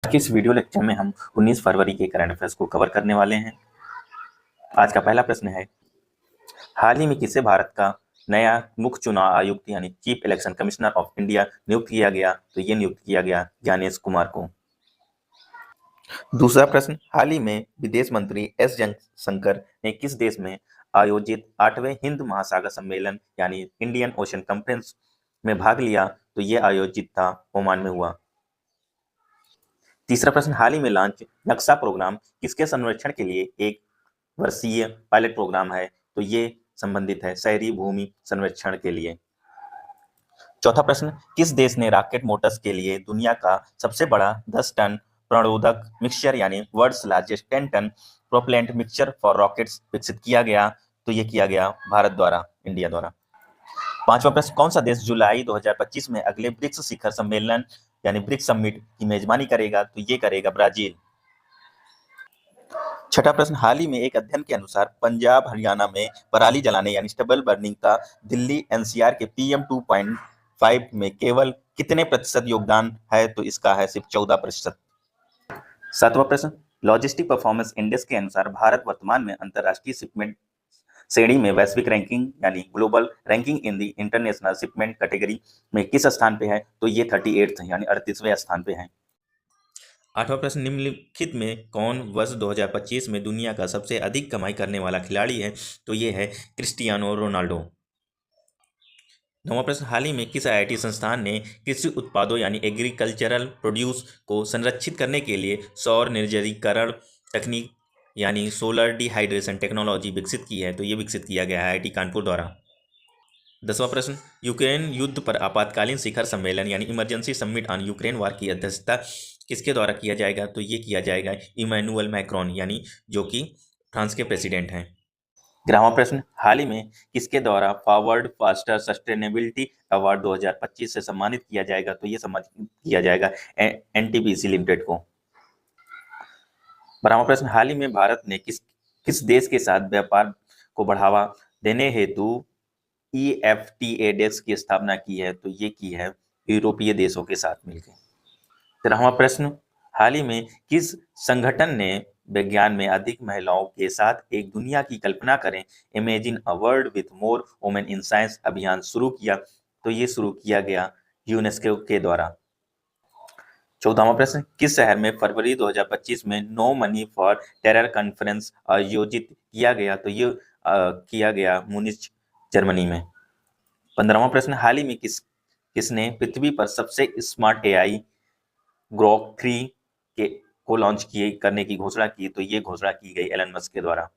कि इस video lecture में हम 19 फरवरी के करंट अफेयर्स को कवर करने वाले हैं। आज का पहला प्रश्न है, हाल ही में किसे भारत का नया मुख्य चुनाव आयुक्त यानी chief election commissioner of India नियुक्त किया गया? तो ये नियुक्त किया गया ज्ञानेश कुमार को। दूसरा प्रश्न, हाल ही में विदेश मंत्री एस जयशंकर ने किस देश में आयोजित 8वें हिंद महासागर सम्मेलन यानी इंडियन ओशन कॉन्फ्रेंस में भाग लिया? तो ये आयोजित था ओमान में हुआ। तीसरा प्रश्न, हाल ही में लॉन्च नक्शा प्रोग्राम किसके संरक्षण के लिए एक वर्षीय पायलट प्रोग्राम है? तो ये संबंधित है शहरी भूमि संरक्षण के लिए। चौथा प्रश्न, किस देश ने रॉकेट मोटर्स के लिए दुनिया का सबसे बड़ा 10 टन प्रणोदक मिक्सचर यानी world's largest 10 ton propellant mixture for rockets विकसित किया गया? तो ये किया गया भारत द्वारा, इंडिया द्वारा। पांचवा प्रश्न, कौन सा देश जुलाई 2025 में अगले ब्रिक्स शिखर सम्मेलन यानी ब्रिक्स समिट की मेजबानी करेगा? तो ये करेगा ब्राजील। छठा प्रश्न, हाल ही में एक अध्ययन के अनुसार पंजाब हरियाणा में पराली जलाने यानी स्टबल बर्निंग का दिल्ली एनसीआर के पीएम 2.5 में केवल कितने प्रतिशत योगदान है? तो इसका है सिर्फ 14%। सातवां प्रश्न, लॉजिस्टिक परफॉर्मेंस इंडेक्स के अनुसार भारत वर्तमान में अंतरराष्ट्रीय शिपमेंट श्रेणी में वैश्विक रैंकिंग यानी ग्लोबल रैंकिंग इन दी इंटरनेशनल शिपमेंट कैटेगरी में किस स्थान पे है? तो ये 38 यानी 38वें स्थान पे है। आठवां प्रश्न, निम्नलिखित में कौन वर्ष 2025 में दुनिया का सबसे अधिक कमाई करने वाला खिलाड़ी है? तो ये है क्रिस्टियानो रोनाल्डो। नौवां प्रश्न, हाल ही में किस आईआईटी संस्थान ने कृषि उत्पादों यानी एग्रीकल्चरल प्रोड्यूस को संरक्षित करने के लिए सौर निर्जलीकरण तकनीक यानी सोलर डिहाइड्रेशन टेक्नोलॉजी विकसित की है? तो ये विकसित किया गया है आईआईटी कानपुर द्वारा। 10वां प्रश्न, यूक्रेन युद्ध पर आपातकालीन शिखर सम्मेलन यानी इमरजेंसी समिट ऑन यूक्रेन वार की अध्यक्षता किसके द्वारा किया जाएगा? तो ये किया जाएगा इमैनुअल मैक्रोन यानी जो कि फ्रांस के प्रेसिडेंट हैं। 11वां प्रश्न, हाल ही में किसके द्वारा फॉरवर्ड फास्टर सस्टेनेबिलिटी अवार्ड 2025 से सम्मानित किया जाएगा? तो ये सम्मानित किया जाएगा एनटीपीसी लिमिटेड को। 12वां प्रश्न, हाल ही में भारत ने किस देश के साथ व्यापार को बढ़ावा देने हेतु EFTA डेस्क की स्थापना की है? तो ये की है यूरोपीय देशों के साथ मिलकर। 13वां प्रश्न, हाल ही में किस संगठन ने विज्ञान में अधिक महिलाओं के साथ एक दुनिया की कल्पना करें imagine a world with more women in science अभियान शुरू किया? तो ये शुरू किया गया यूनेस्को के द्वारा। 14वां प्रश्न, किस शहर में फरवरी 2025 में no money for terror conference आयोजित किया गया? तो ये किया गया मुनिच, जर्मनी में। 15वां प्रश्न, हाल ही में किसने पृथ्वी पर सबसे स्मार्ट AI ग्रोक 3 को लॉन्च करने की घोषणा की? तो ये घोषणा की गई एलन मस्क के द्वारा।